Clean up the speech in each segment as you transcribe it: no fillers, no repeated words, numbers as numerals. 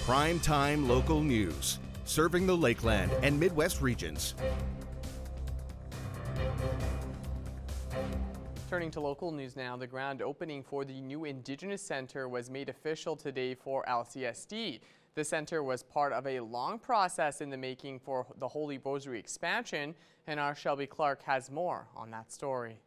Prime Time Local News, serving the Lakeland and Midwest regions. Turning to local news now, the grand opening for the new Indigenous Center was made official today for LCSD. The center was part of a long process in the making for the Holy Rosary expansion, and our Shelby Clark has more on that story.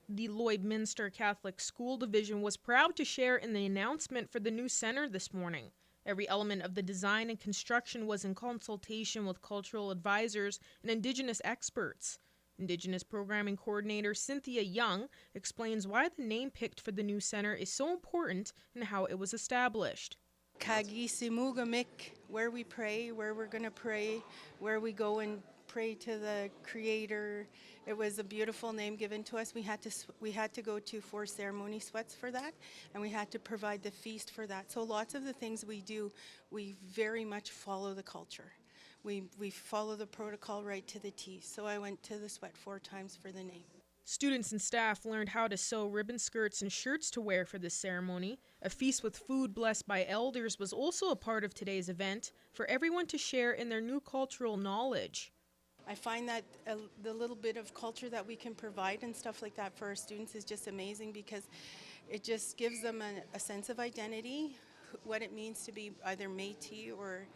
The Lloydminster Catholic School Division was proud to share in the announcement for the new center this morning. Every element of the design and construction was in consultation with cultural advisors and Indigenous experts. Indigenous Programming Coordinator Cynthia Young explains why the name picked for the new center is so important and how it was established. Kagisimugamik, where we pray, where we're going to pray, where we go and pray to the Creator. It was a beautiful name given to us. We had to go to 4 ceremony sweats for that, and we had to provide the feast for that. So lots of the things we do, we very much follow the culture. We follow the protocol right to the T. So I went to the sweat 4 times for the name. Students and staff learned how to sew ribbon skirts and shirts to wear for this ceremony. A feast with food blessed by elders was also a part of today's event for everyone to share in their new cultural knowledge. I find that the little bit of culture that we can provide and stuff like that for our students is just amazing, because it just gives them a sense of identity, what it means to be either Métis or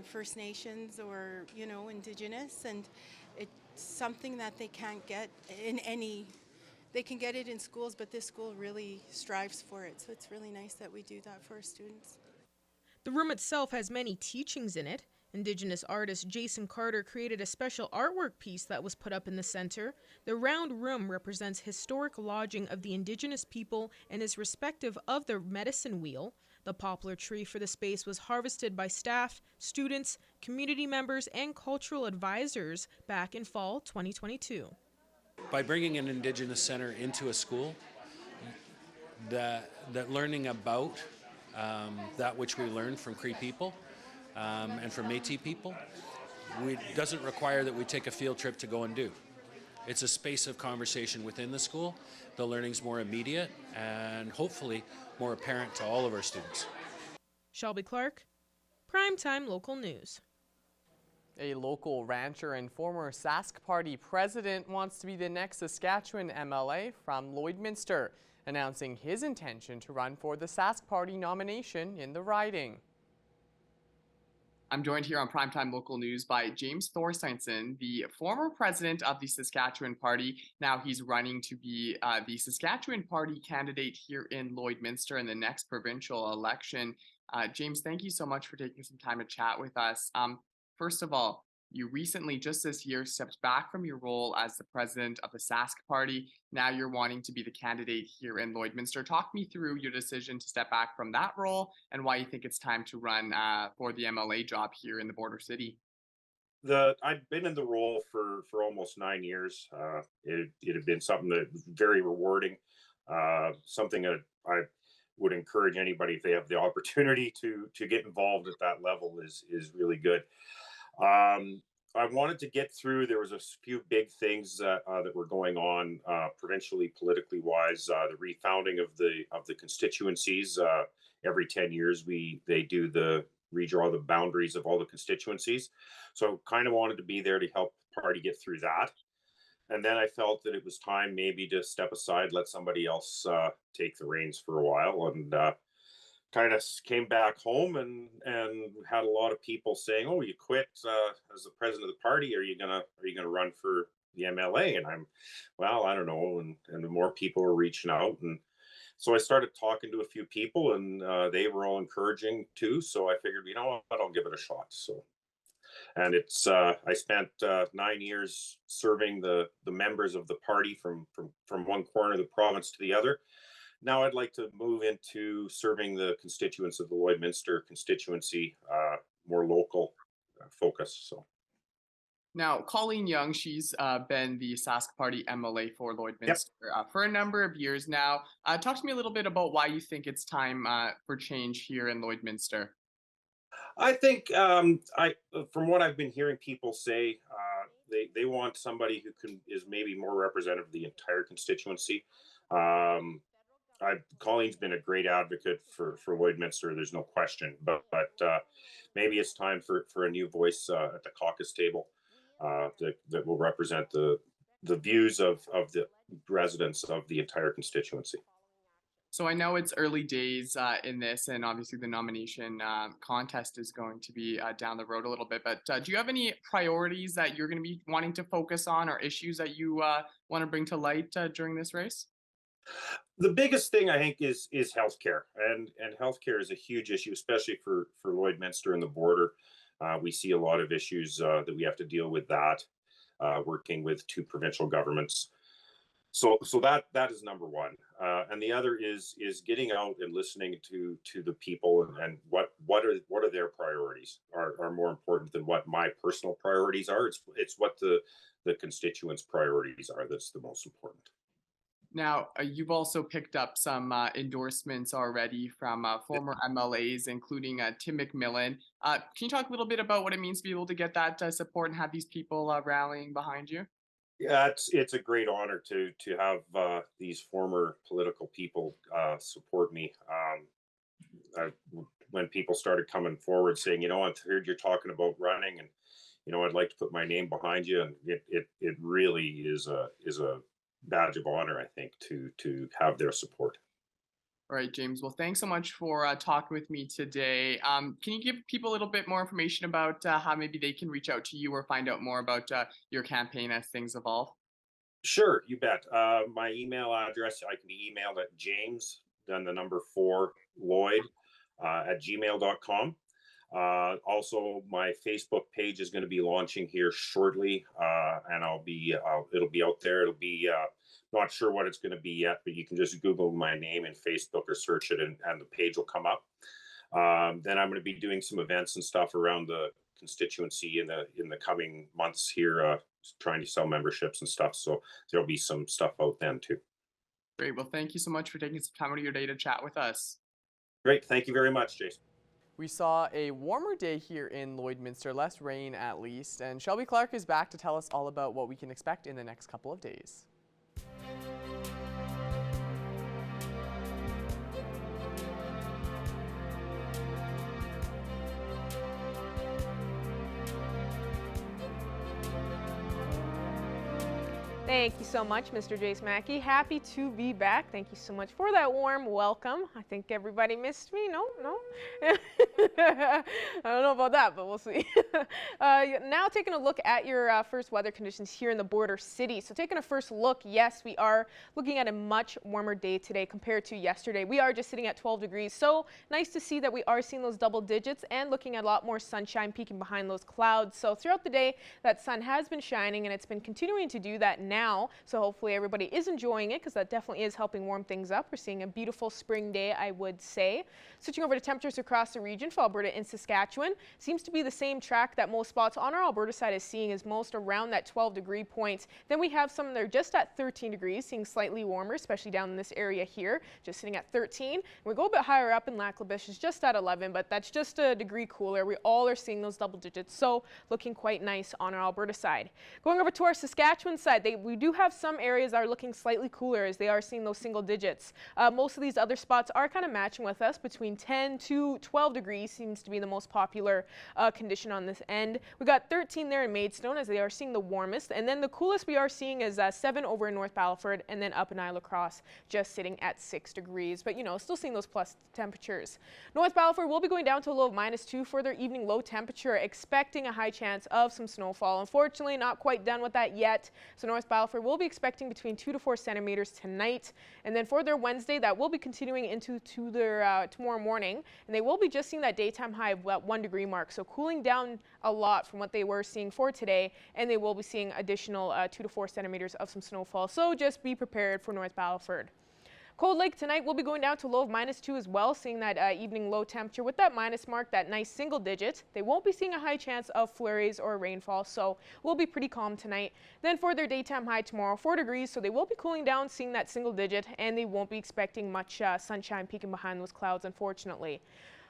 First Nations or, Indigenous, and it's something that they can't get they can get it in schools, but this school really strives for it, so it's really nice that we do that for our students. The room itself has many teachings in it. Indigenous artist Jason Carter created a special artwork piece that was put up in the center. The round room represents historic lodging of the Indigenous people and is respective of the medicine wheel. The poplar tree for the space was harvested by staff, students, community members, and cultural advisors back in fall 2022. By bringing an Indigenous center into a school, that learning about that which we learned from Cree people and from Métis people, doesn't require that we take a field trip to go and do. It's a space of conversation within the school. The learning's more immediate and hopefully more apparent to all of our students. Shelby Clark, Primetime Local News. A local rancher and former Sask Party president wants to be the next Saskatchewan MLA from Lloydminster, announcing his intention to run for the Sask Party nomination in the riding. I'm joined here on Primetime Local News by James Thorsteinson, the former president of the Saskatchewan Party. Now he's running to be the Saskatchewan Party candidate here in Lloydminster in the next provincial election. James, thank you so much for taking some time to chat with us. First of all, you recently, just this year, stepped back from your role as the president of the Sask Party. Now you're wanting to be the candidate here in Lloydminster. Talk me through your decision to step back from that role and why you think it's time to run for the MLA job here in the border city. I'd been in the role for almost 9 years. It had been something that was very rewarding, something that I would encourage anybody, if they have the opportunity to get involved at that level, is really good. I wanted to get through. There was a few big things that were going on provincially, politically wise. The refounding of the constituencies. Every 10 years, they redraw the boundaries of all the constituencies. So kind of wanted to be there to help the party get through that. And then I felt that it was time maybe to step aside, let somebody else take the reins for a while, and kind of came back home and had a lot of people saying, "Oh, you quit as the president of the party. Are you gonna run for the MLA?" And I don't know. And the more people were reaching out, and so I started talking to a few people, and they were all encouraging too. So I figured, I'll give it a shot. So, and it's I spent 9 years serving the members of the party from one corner of the province to the other. Now I'd like to move into serving the constituents of the Lloydminster constituency, more local focus. So Now, Colleen Young, she's been the Sask Party MLA for Lloydminster for a number of years now. Talk to me a little bit about why you think it's time for change here in Lloydminster. I think from what I've been hearing people say, they want somebody who is maybe more representative of the entire constituency. Colleen's been a great advocate for Lloydminster. There's no question, but maybe it's time for a new voice at the caucus table that will represent the views of the residents of the entire constituency. So I know it's early days in this, and obviously the nomination contest is going to be down the road a little bit. But do you have any priorities that you're going to be wanting to focus on, or issues that you want to bring to light during this race? The biggest thing I think is healthcare, and healthcare is a huge issue, especially for Lloydminster and the border. We see a lot of issues that we have to deal with that, working with two provincial governments. So that is number one, and the other is getting out and listening to the people, and what are their priorities are more important than what my personal priorities are. It's what the constituents' priorities are that's the most important. Now, you've also picked up some endorsements already from former MLAs, including Tim McMillan. Can you talk a little bit about what it means to be able to get that support and have these people rallying behind you? Yeah, it's a great honor to have these former political people support me. When people started coming forward saying, I've heard you're talking about running, and I'd like to put my name behind you, and it really is a badge of honor, I think, to have their support. All right, James. Well, thanks so much for talking with me today. Can you give people a little bit more information about how maybe they can reach out to you or find out more about your campaign as things evolve? Sure, you bet. My email address, I can be emailed at James, then the number 4 Lloyd at gmail.com. Also, my Facebook page is going to be launching here shortly, and it'll be out there. It'll be not sure what it's going to be yet, but you can just Google my name in Facebook or search it, and the page will come up. Then I'm going to be doing some events and stuff around the constituency in the coming months here, trying to sell memberships and stuff. So there'll be some stuff out then too. Great. Well, thank you so much for taking some time out of your day to chat with us. Great. Thank you very much, Jason. We saw a warmer day here in Lloydminster, less rain at least, and Shelby Clark is back to tell us all about what we can expect in the next couple of days. Thank you so much, Mr. Jace Mackey. Happy to be back. Thank you so much for that warm welcome. I think everybody missed me. No? I don't know about that, but we'll see. Now taking a look at your first weather conditions here in the border city. So taking a first look, yes, we are looking at a much warmer day today compared to yesterday. We are just sitting at 12 degrees. So nice to see that we are seeing those double digits and looking at a lot more sunshine peeking behind those clouds. So throughout the day, that sun has been shining, and it's been continuing to do that now. So hopefully everybody is enjoying it, because that definitely is helping warm things up. We're seeing a beautiful spring day, I would say. Switching over to temperatures across the region for Alberta and Saskatchewan, seems to be the same track that most spots on our Alberta side is seeing, is most around that 12-degree point. Then we have some that are just at 13 degrees, seeing slightly warmer, especially down in this area here, just sitting at 13. And we go a bit higher up in Lac La Biche, is just at 11, but that's just a degree cooler. We all are seeing those double digits, so looking quite nice on our Alberta side. Going over to our Saskatchewan side, we do have some areas that are looking slightly cooler, as they are seeing those single digits. Most of these other spots are kind of matching with us. Between 10 to 12 degrees seems to be the most popular condition on this end. We got 13 there in Maidstone, as they are seeing the warmest, and then the coolest we are seeing is 7 over in North Battleford, and then up in Isle La Crosse, just sitting at 6 degrees, but still seeing those plus temperatures. North Battleford will be going down to a low of -2 for their evening low temperature, expecting a high chance of some snowfall. Unfortunately, not quite done with that yet, so North Battleford will be expecting between 2 to 4 centimeters tonight, and then for their Wednesday, that will be continuing into their tomorrow morning, and they will be just seeing that daytime high of about 1 degree mark, so cooling down a lot from what they were seeing for today, and they will be seeing additional 2 to 4 centimeters of some snowfall, so just be prepared for North Battleford. Cold Lake tonight will be going down to a low of -2 as well, seeing that evening low temperature with that minus mark, that nice single digit. They won't be seeing a high chance of flurries or rainfall, so we'll be pretty calm tonight. Then for their daytime high tomorrow, 4 degrees, so they will be cooling down, seeing that single digit, and they won't be expecting much sunshine peeking behind those clouds, unfortunately.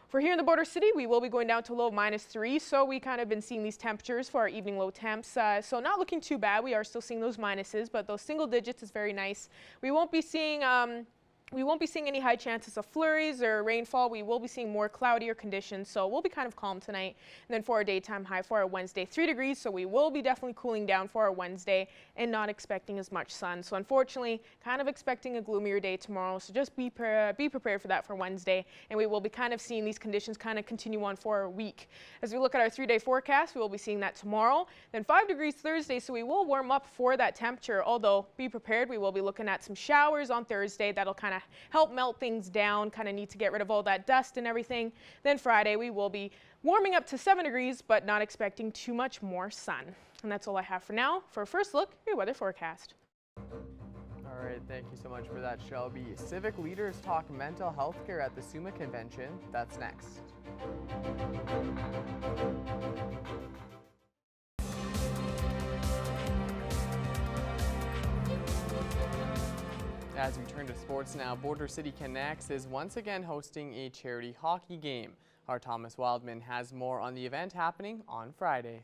For here in the border city, we will be going down to a low of -3, so we kind of been seeing these temperatures for our evening low temps. So not looking too bad. We are still seeing those minuses, but those single digits is very nice. We won't be seeing We won't be seeing any high chances of flurries or rainfall. We will be seeing more cloudier conditions, so we'll be kind of calm tonight. And then for our daytime high for our Wednesday, 3 degrees, so we will be definitely cooling down for our Wednesday and not expecting as much sun. So unfortunately, kind of expecting a gloomier day tomorrow, so just be prepared for that for Wednesday. And we will be kind of seeing these conditions kind of continue on for a week. As we look at our 3-day forecast, we will be seeing that tomorrow, then 5 degrees Thursday, so we will warm up for that temperature, although be prepared, we will be looking at some showers on Thursday. That'll kind of help melt things down, kind of need to get rid of all that dust and everything. Then Friday we will be warming up to 7 degrees, but not expecting too much more sun. And that's all I have for now. For a first look, your weather forecast. All right, thank you so much for that, Shelby. Civic leaders talk mental health care at the SUMA convention. That's next. As we turn to sports now, Border City Connects is once again hosting a charity hockey game. Our Thomas Wildman has more on the event happening on Friday.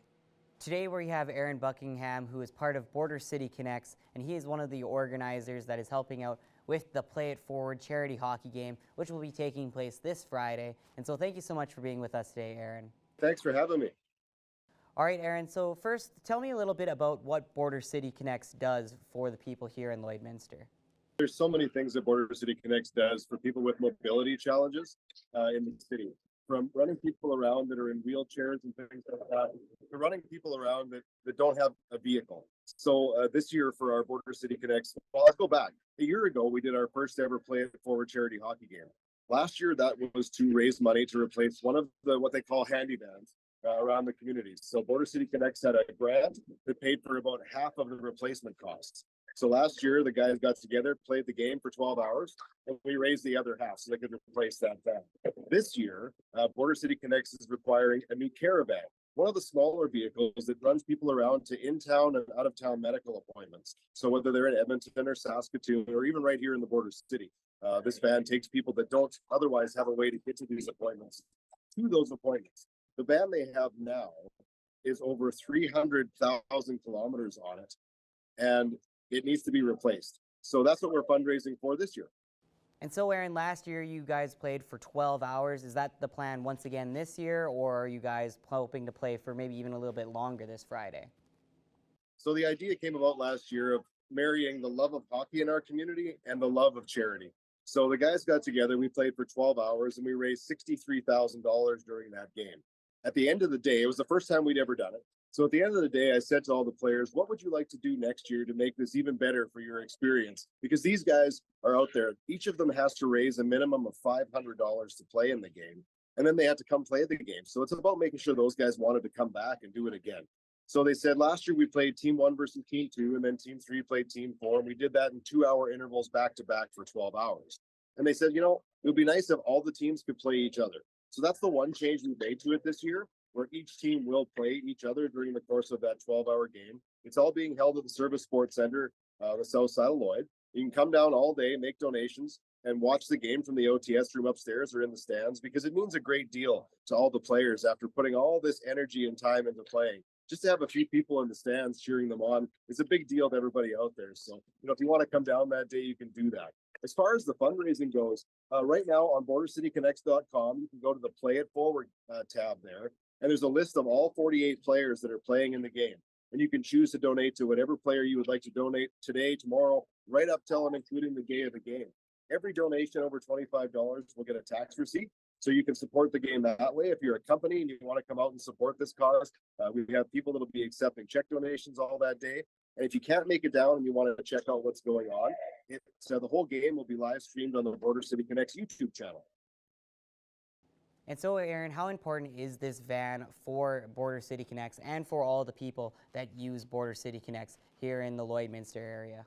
Today we have Aaron Buckingham, who is part of Border City Connects, and he is one of the organizers that is helping out with the Play It Forward charity hockey game, which will be taking place this Friday. And so thank you so much for being with us today, Aaron. Thanks for having me. All right, Aaron, so first, tell me a little bit about what Border City Connects does for the people here in Lloydminster. There's so many things that Border City Connects does for people with mobility challenges in the city. From running people around that are in wheelchairs and things like that, to running people around that don't have a vehicle. So this year for our Border City Connects, well, let's go back. A year ago, we did our first ever Play It Forward charity hockey game. Last year, that was to raise money to replace one of the what they call handy vans around the communities. So Border City Connects had a grant that paid for about half of the replacement costs. So last year, the guys got together, played the game for 12 hours, and we raised the other half so they could replace that van. This year, Border City Connects is requiring a new caravan, one of the smaller vehicles that runs people around to in-town and out-of-town medical appointments. So whether they're in Edmonton or Saskatoon, or even right here in the Border City, this van takes people that don't otherwise have a way to get to these appointments, to those appointments. The van they have now is over 300,000 kilometers on it, and it needs to be replaced. So that's what we're fundraising for this year. And so, Aaron, last year you guys played for 12 hours. Is that the plan once again this year, or are you guys hoping to play for maybe even a little bit longer this Friday? So the idea came about last year of marrying the love of hockey in our community and the love of charity. So the guys got together, we played for 12 hours, and we raised $63,000 during that game. At the end of the day, it was the first time we'd ever done it. So at the end of the day, I said to all the players, what would you like to do next year to make this even better for your experience? Because these guys are out there. Each of them has to raise a minimum of $500 to play in the game. And then they have to come play the game. So it's about making sure those guys wanted to come back and do it again. So they said last year we played team 1 versus team 2, and then team 3 played team 4. And we did that in 2-hour intervals back to back for 12 hours. And they said, you know, it would be nice if all the teams could play each other. So that's the one change we made to it this year, where each team will play each other during the course of that 12-hour game. It's all being held at the Service Sports Center, the south side of Lloyd. You can come down all day, make donations, and watch the game from the OTS room upstairs or in the stands, because it means a great deal to all the players after putting all this energy and time into playing. Just to have a few people in the stands cheering them on is a big deal to everybody out there. So, if you want to come down that day, you can do that. As far as the fundraising goes, right now on BorderCityConnects.com, you can go to the Play It Forward tab there. And there's a list of all 48 players that are playing in the game. And you can choose to donate to whatever player you would like to donate today, tomorrow, right up till and including the day of the game. Every donation over $25 will get a tax receipt. So you can support the game that way. If you're a company and you want to come out and support this cause, we have people that will be accepting check donations all that day. And if you can't make it down and you want to check out what's going on, the whole game will be live streamed on the Border City Connects YouTube channel. And so, Aaron, how important is this van for Border City Connects and for all the people that use Border City Connects here in the Lloydminster area?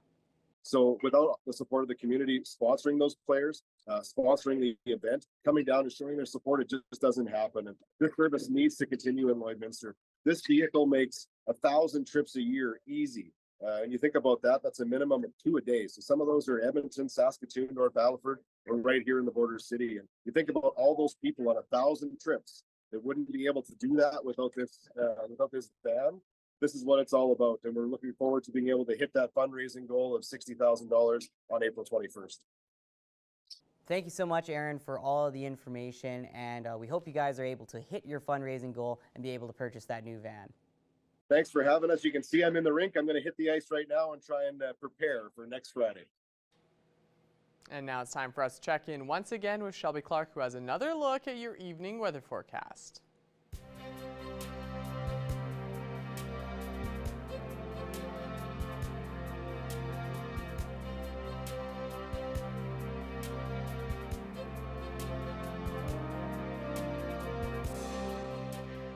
So without the support of the community sponsoring those players, sponsoring the event, coming down and showing their support, it just doesn't happen. And this service needs to continue in Lloydminster. This vehicle makes 1,000 trips a year easy. And you think about that, that's a minimum of 2 a day. So some of those are Edmonton, Saskatoon, North Battleford, or right here in the Border City. And you think about all those people on 1,000 trips that wouldn't be able to do that without this van. This is what it's all about. And we're looking forward to being able to hit that fundraising goal of $60,000 on April 21st. Thank you so much, Aaron, for all of the information, and we hope you guys are able to hit your fundraising goal and be able to purchase that new van. Thanks for having us. You can see I'm in the rink. I'm going to hit the ice right now and try and prepare for next Friday. And now it's time for us to check in once again with Shelby Clark, who has another look at your evening weather forecast.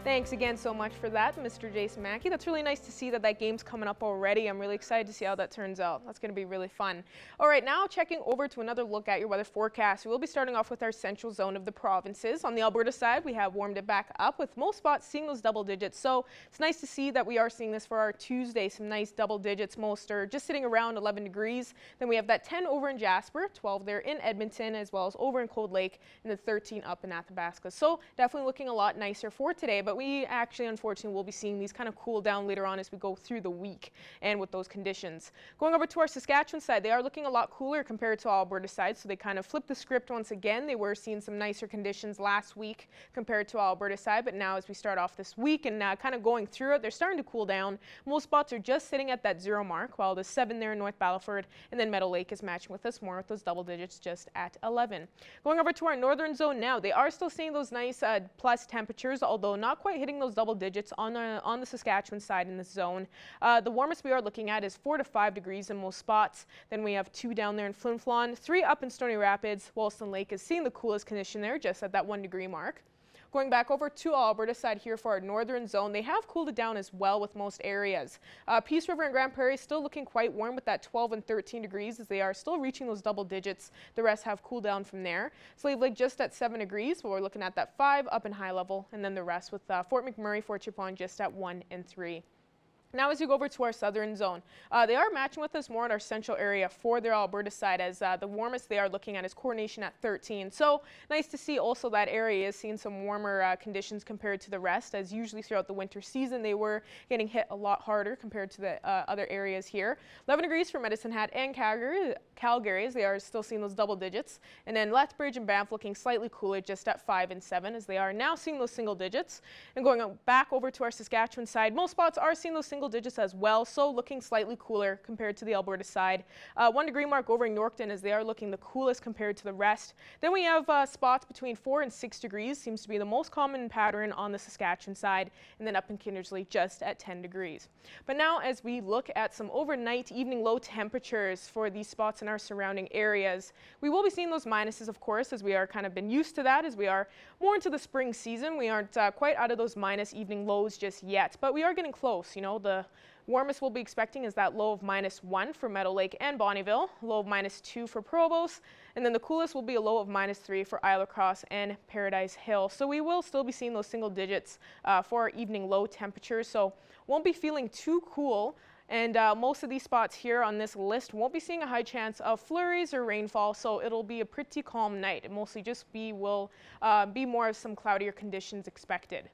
Thanks again so much for that, Mr. Jason Mackey. That's really nice to see that game's coming up already. I'm really excited to see how that turns out. That's going to be really fun. All right, now checking over to another look at your weather forecast. We'll be starting off with our central zone of the provinces. On the Alberta side, we have warmed it back up with most spots seeing those double digits. So it's nice to see that we are seeing this for our Tuesday, some nice double digits. Most are just sitting around 11 degrees. Then we have that 10 over in Jasper, 12 there in Edmonton, as well as over in Cold Lake, and then 13 up in Athabasca. So definitely looking a lot nicer for today, but we actually unfortunately will be seeing these kind of cool down later on as we go through the week and with those conditions. Going over to our Saskatchewan side, they are looking a lot cooler compared to Alberta side, so they kind of flipped the script once again. They were seeing some nicer conditions last week compared to Alberta side, but now as we start off this week and kind of going through it, they're starting to cool down. Most spots are just sitting at that 0 mark, while the 7 there in North Battleford and then Meadow Lake is matching with us more with those double digits just at 11. Going over to our northern zone now, they are still seeing those nice plus temperatures, although not quite hitting those double digits on the Saskatchewan side in this zone. The warmest we are looking at is 4 to 5 degrees in most spots. Then we have 2 down there in Flin Flon, 3 up in Stony Rapids. Wollaston Lake is seeing the coolest condition there, just at that 1 degree mark. Going back over to Alberta side here for our northern zone, they have cooled it down as well with most areas. Peace River and Grand Prairie still looking quite warm with that 12 and 13 degrees as they are still reaching those double digits. The rest have cooled down from there. Slave Lake just at 7 degrees, but we're looking at that 5 up in high level, and then the rest with Fort McMurray, Fort Chipewyan just at 1 and 3. Now as you go over to our southern zone, they are matching with us more in our central area for their Alberta side, as the warmest they are looking at is Coronation at 13. So nice to see also that area is seeing some warmer conditions compared to the rest, as usually throughout the winter season they were getting hit a lot harder compared to the other areas here. 11 degrees for Medicine Hat and Calgary as they are still seeing those double digits. And then Lethbridge and Banff looking slightly cooler just at 5 and 7 as they are now seeing those single digits. And going back over to our Saskatchewan side, most spots are seeing those single digits as well, so looking slightly cooler compared to the Alberta side. 1 degree mark over in Yorkton as they are looking the coolest compared to the rest. Then we have spots between 4 and 6 degrees, seems to be the most common pattern on the Saskatchewan side, and then up in Kindersley just at 10 degrees. But now as we look at some overnight evening low temperatures for these spots in our surrounding areas, we will be seeing those minuses, of course, as we are kind of been used to that as we are more into the spring season. We aren't quite out of those minus evening lows just yet, but we are getting close. You know, the warmest we'll be expecting is that low of -1 for Meadow Lake and Bonnyville, low of -2 for Provost, and then the coolest will be a low of -3 for Isle Cross and Paradise Hill. So we will still be seeing those single digits for our evening low temperatures, so won't be feeling too cool. And most of these spots here on this list won't be seeing a high chance of flurries or rainfall, so it'll be a pretty calm night. It mostly just will be more of some cloudier conditions expected.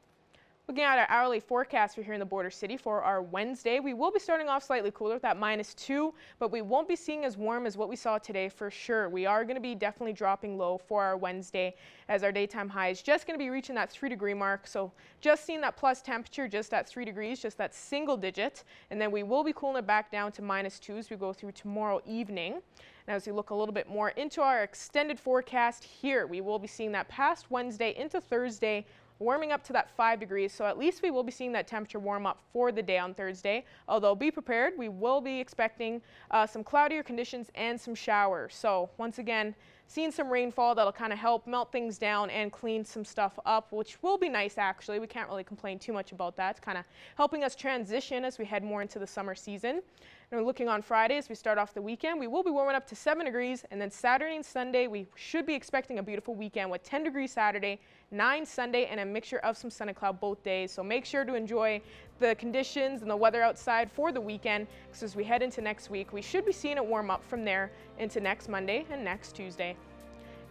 Looking at our hourly forecast for here in the border city for our Wednesday, we will be starting off slightly cooler with that -2, but we won't be seeing as warm as what we saw today for sure. We are going to be definitely dropping low for our Wednesday as our daytime high is just going to be reaching that 3 degree mark. So just seeing that plus temperature just at 3 degrees, just that single digit. And then we will be cooling it back down to -2 as we go through tomorrow evening. Now as we look a little bit more into our extended forecast here, we will be seeing that past Wednesday into Thursday, warming up to that 5 degrees, so at least we will be seeing that temperature warm up for the day on Thursday. Although be prepared, we will be expecting some cloudier conditions and some showers. So once again, seeing some rainfall that'll kind of help melt things down and clean some stuff up, which will be nice actually. We can't really complain too much about that. It's kind of helping us transition as we head more into the summer season. And we're looking on Friday as we start off the weekend, we will be warming up to 7 degrees, and then Saturday and Sunday we should be expecting a beautiful weekend with 10 degrees Saturday, 9 Sunday, and a mixture of some sun and cloud both days. So make sure to enjoy the conditions and the weather outside for the weekend, because as we head into next week, we should be seeing it warm up from there into next Monday and next Tuesday.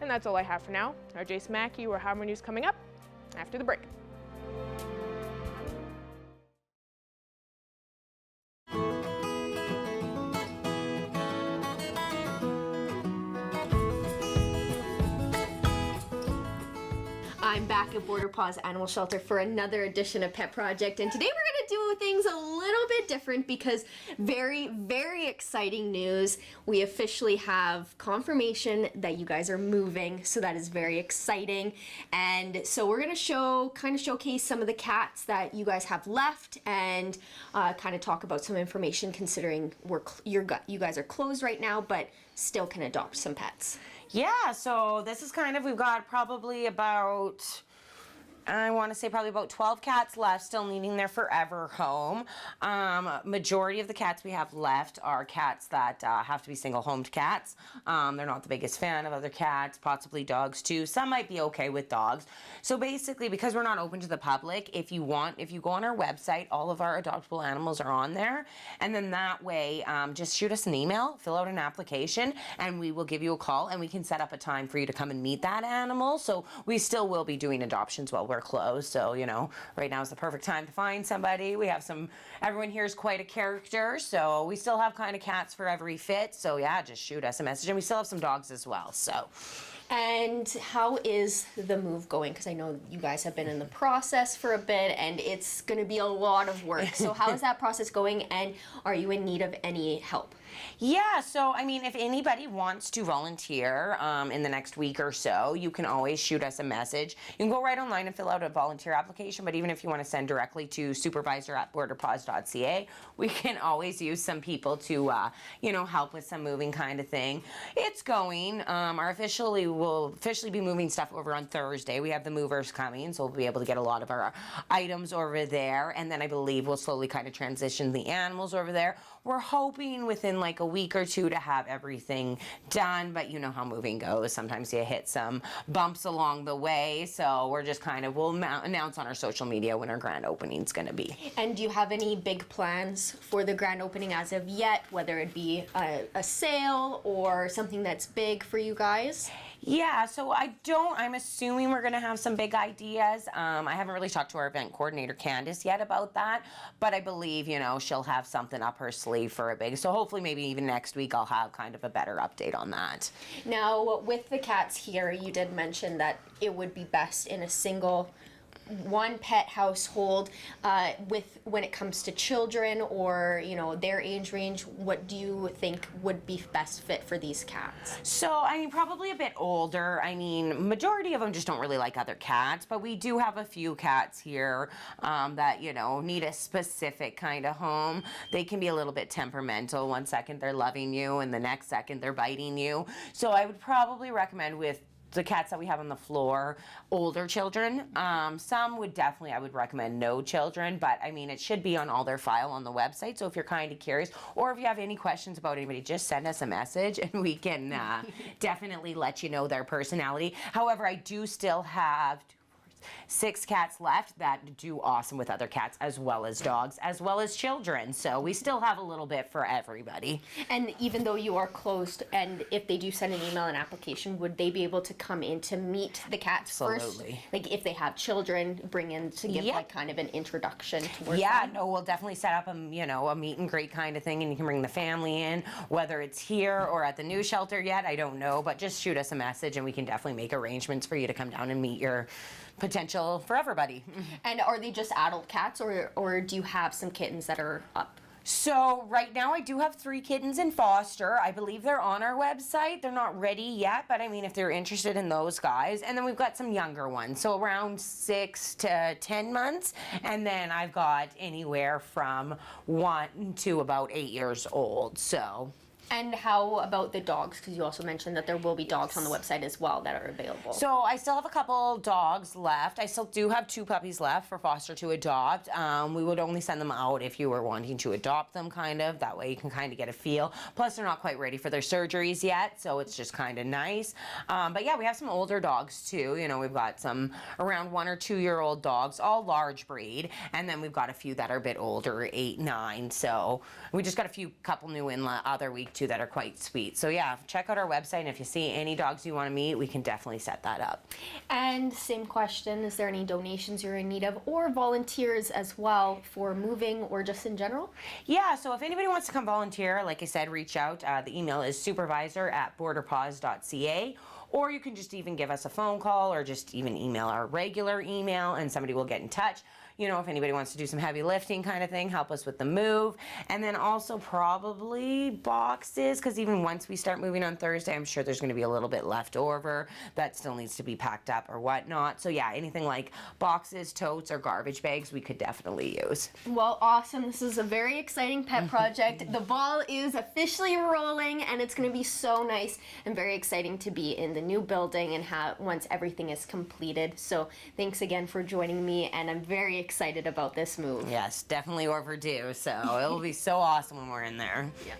And that's all I have for now. Our Jason Mackey, we'll have more news coming up after the break. I'm back at Border Paws Animal Shelter for another edition of Pet Project, and today we're going to do things a little bit different because very, very exciting news. We officially have confirmation that you guys are moving, so that is very exciting. And so we're going to showcase some of the cats that you guys have left and kind of talk about some information considering you guys are closed right now, but still can adopt some pets. Yeah, so this is kind of, we've got probably about, I want to say probably about 12 cats left still needing their forever home. Majority of the cats we have left are cats that have to be single-homed cats. They're not the biggest fan of other cats, possibly dogs too. Some might be okay with dogs. So basically, because we're not open to the public, if you go on our website, all of our adoptable animals are on there. And then that way, just shoot us an email, fill out an application, and we will give you a call and we can set up a time for you to come and meet that animal. So we still will be doing adoptions while we're closed, so right now is the perfect time to find somebody. We have everyone here is quite a character, so we still have kind of cats for every fit. So yeah, just shoot us a message, and we still have some dogs as well. So. And how is the move going? Because I know you guys have been in the process for a bit and it's going to be a lot of work. So how is that process going, and are you in need of any help? Yeah, so I mean, if anybody wants to volunteer in the next week or so, you can always shoot us a message. You can go right online and fill out a volunteer application, but even if you want to send directly to supervisor@borderpaws.ca, we can always use some people to, help with some moving kind of thing. It's going. We'll officially be moving stuff over on Thursday. We have the movers coming, so we'll be able to get a lot of our items over there, and then I believe we'll slowly kind of transition the animals over there. We're hoping within like a week or two to have everything done, but you know how moving goes. Sometimes you hit some bumps along the way, so we're just we'll announce on our social media when our grand opening's gonna be. And do you have any big plans for the grand opening as of yet, whether it be a sale or something that's big for you guys? Yeah, so I'm assuming we're gonna have some big ideas. I haven't really talked to our event coordinator, Candace, yet about that, but I believe, she'll have something up her sleeve for a big, so hopefully maybe even next week I'll have kind of a better update on that. Now, with the cats here, you did mention that it would be best in a single one pet household. When it comes to children or their age range, what do you think would be best fit for these cats? So I mean, probably a bit older. I mean, majority of them just don't really like other cats, but we do have a few cats here that need a specific kind of home. They can be a little bit temperamental. One second they're loving you and the next second they're biting you. So I would probably recommend, with the cats that we have on the floor, older children. Some would definitely, I would recommend no children, but I mean, it should be on all their file on the website. So if you're kind of curious, or if you have any questions about anybody, just send us a message and we can definitely let you know their personality. However, I do still have 6 cats left that do awesome with other cats, as well as dogs, as well as children. So we still have a little bit for everybody. And even though you are closed, and if they do send an email and application, would they be able to come in to meet the cats Absolutely. first? Like if they have children, bring in to give like kind of an introduction towards them? No, we'll definitely set up a meet and greet kind of thing, and you can bring the family in, whether it's here or at the new shelter yet, I don't know, but just shoot us a message and we can definitely make arrangements for you to come down and meet your potential for everybody. And are they just adult cats, or do you have some kittens that are up? So right now I do have 3 kittens in foster. I believe they're on our website. They're not ready yet, but I mean, if they're interested in those guys. And then we've got some younger ones, so around 6 to 10 months. And then I've got anywhere from 1 to about 8 years old, so. And how about the dogs? Because you also mentioned that there will be dogs on the website as well that are available. So I still have a couple dogs left. I still do have 2 puppies left for foster to adopt. We would only send them out if you were wanting to adopt them, kind of. That way you can kind of get a feel. Plus, they're not quite ready for their surgeries yet, so it's just kind of nice. But yeah, we have some older dogs too. We've got some around 1 or 2 year old dogs, all large breed. And then we've got a few that are a bit older, 8, 9. So we just got a couple new in the other week too that are quite sweet. So yeah, check out our website, and if you see any dogs you want to meet, we can definitely set that up. And same question, is there any donations you're in need of, or volunteers as well for moving or just in general? Yeah, so if anybody wants to come volunteer, like I said, reach out. The email is supervisor@borderpaws.ca, or you can just even give us a phone call or just even email our regular email and somebody will get in touch. You know, if anybody wants to do some heavy lifting kind of thing, help us with the move. And then also probably boxes, because even once we start moving on Thursday, I'm sure there's going to be a little bit left over that still needs to be packed up or whatnot. So yeah, anything like boxes, totes, or garbage bags we could definitely use. Well, awesome. This is a very exciting pet project. The ball is officially rolling, and it's going to be so nice and very exciting to be in the new building and once everything is completed. So thanks again for joining me, and I'm very excited about this move. Yes, definitely overdue. So it will be so awesome when we're in there. Yeah.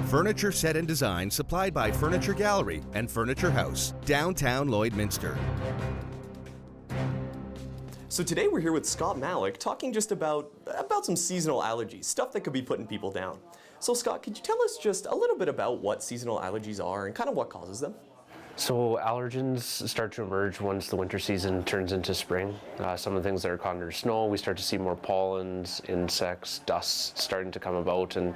Furniture set and design supplied by Furniture Gallery and Furniture House, downtown Lloydminster. So today we're here with Scott Malik talking just about some seasonal allergies, stuff that could be putting people down. So Scott, could you tell us just a little bit about what seasonal allergies are and kind of what causes them? So allergens start to emerge once the winter season turns into spring. Some of the things that are caught under snow, we start to see more pollens, insects, dust starting to come about, and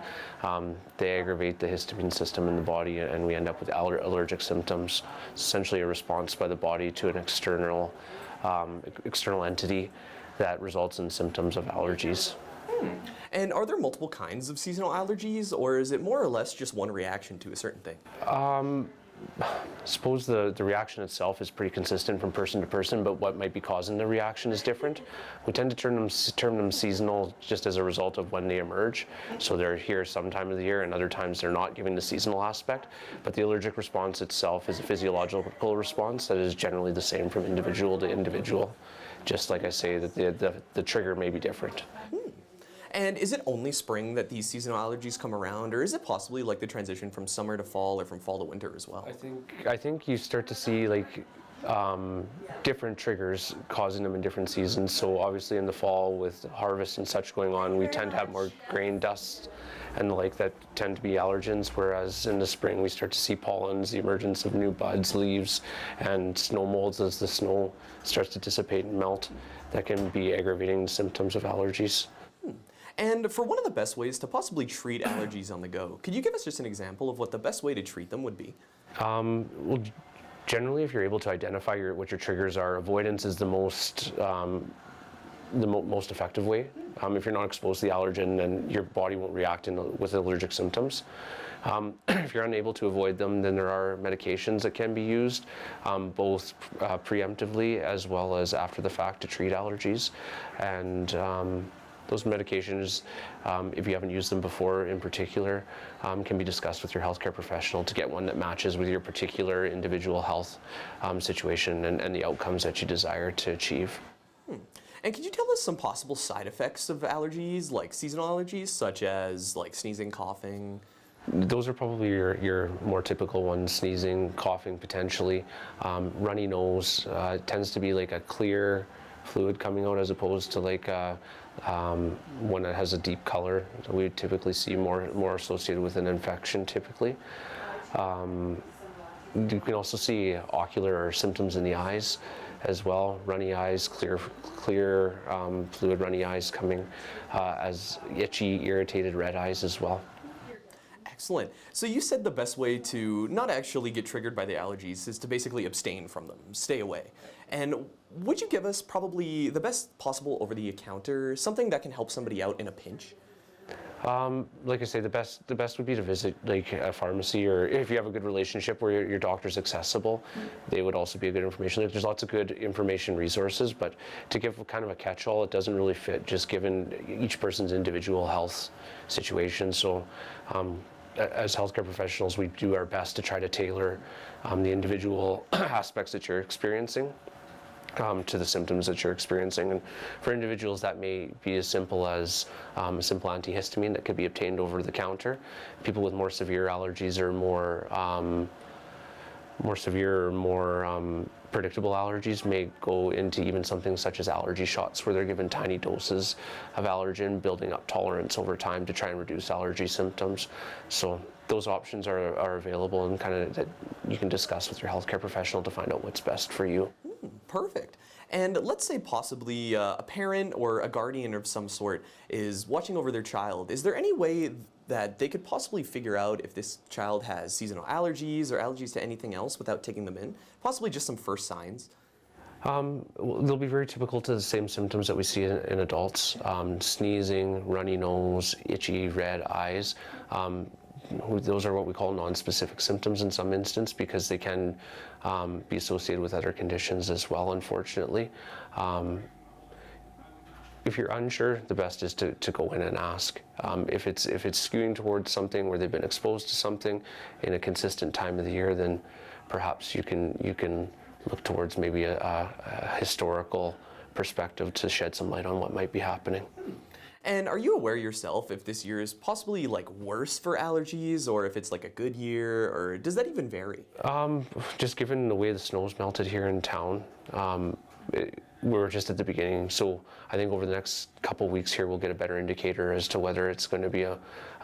they aggravate the histamine system in the body, and we end up with allergic symptoms. It's essentially a response by the body to an external entity that results in symptoms of allergies. And are there multiple kinds of seasonal allergies, or is it more or less just one reaction to a certain thing? I suppose the reaction itself is pretty consistent from person to person, but what might be causing the reaction is different. We tend to term them seasonal just as a result of when they emerge. So they're here some time of the year, and other times they're not, giving the seasonal aspect. But the allergic response itself is a physiological response that is generally the same from individual to individual. Just like I say, that the trigger may be different. And is it only spring that these seasonal allergies come around, or is it possibly like the transition from summer to fall or from fall to winter as well? I think you start to see like different triggers causing them in different seasons. So obviously in the fall with harvest and such going on, we tend to have more grain dust and the like that tend to be allergens, whereas in the spring we start to see pollens, the emergence of new buds, leaves, and snow molds as the snow starts to dissipate and melt. That can be aggravating symptoms of allergies. And for one of the best ways to possibly treat allergies on the go, could you give us just an example of what the best way to treat them would be? Well, generally, if you're able to identify what your triggers are, avoidance is the most effective way. If you're not exposed to the allergen, then your body won't react with allergic symptoms. If you're unable to avoid them, then there are medications that can be used, both preemptively as well as after the fact to treat allergies. And those medications, if you haven't used them before in particular, can be discussed with your healthcare professional to get one that matches with your particular individual health situation and the outcomes that you desire to achieve. And could you tell us some possible side effects of allergies, like seasonal allergies, such as like sneezing, coughing? Those are probably your more typical ones: sneezing, coughing potentially. Runny nose tends to be like a clear fluid coming out as opposed to like when it has a deep color. So we typically see more associated with an infection typically. You can also see ocular symptoms in the eyes as well, runny eyes, clear fluid runny eyes coming as itchy, irritated red eyes as well. Excellent. So you said the best way to not actually get triggered by the allergies is to basically abstain from them, stay away. And would you give us probably the best possible over-the-counter, something that can help somebody out in a pinch? Like I say, the best would be to visit like a pharmacy, or if you have a good relationship where your doctor's accessible, they would also be a good information. There's lots of good information resources, but to give kind of a catch-all, it doesn't really fit, just given each person's individual health situation. So as healthcare professionals, we do our best to try to tailor the individual aspects that you're experiencing to the symptoms that you're experiencing. And for individuals, that may be as simple as a simple antihistamine that could be obtained over the counter. People with more severe allergies or more severe or more predictable allergies may go into even something such as allergy shots, where they're given tiny doses of allergen, building up tolerance over time to try and reduce allergy symptoms. So those options are available, and kind of that you can discuss with your healthcare professional to find out what's best for you. Perfect. And let's say possibly a parent or a guardian of some sort is watching over their child. Is there any way that they could possibly figure out if this child has seasonal allergies or allergies to anything else without taking them in? Possibly just some first signs? They'll be very typical to the same symptoms that we see in adults. Sneezing, runny nose, itchy red eyes. Those are what we call non-specific symptoms in some instances because they can be associated with other conditions as well, unfortunately. If you're unsure, the best is to go in and ask. If it's skewing towards something where they've been exposed to something in a consistent time of the year, then perhaps you can look towards maybe a historical perspective to shed some light on what might be happening. And are you aware yourself if this year is possibly like worse for allergies or if it's like a good year, or does that even vary? Just given the way the snow's melted here in town, we're just at the beginning. So I think over the next couple weeks here, we'll get a better indicator as to whether it's going to be a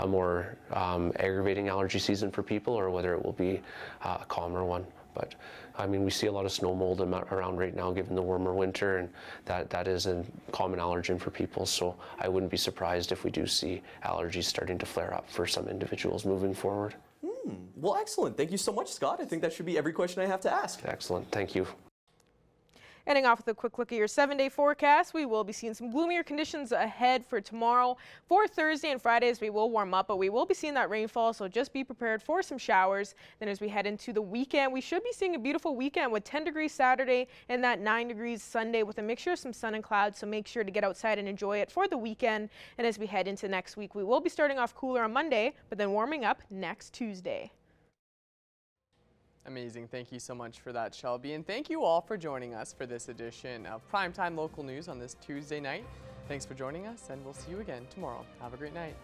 more aggravating allergy season for people or whether it will be a calmer one. But I mean, we see a lot of snow mold around right now given the warmer winter, and that is a common allergen for people. So I wouldn't be surprised if we do see allergies starting to flare up for some individuals moving forward. Well, excellent. Thank you so much, Scott. I think that should be every question I have to ask. Excellent. Thank you. Ending off with a quick look at your 7-day forecast, we will be seeing some gloomier conditions ahead for tomorrow. For Thursday and Fridays, we will warm up, but we will be seeing that rainfall, so just be prepared for some showers. Then as we head into the weekend, we should be seeing a beautiful weekend with 10 degrees Saturday and that 9 degrees Sunday with a mixture of some sun and clouds, so make sure to get outside and enjoy it for the weekend. And as we head into next week, we will be starting off cooler on Monday, but then warming up next Tuesday. Amazing. Thank you so much for that, Shelby. And thank you all for joining us for this edition of Primetime Local News on this Tuesday night. Thanks for joining us, and we'll see you again tomorrow. Have a great night.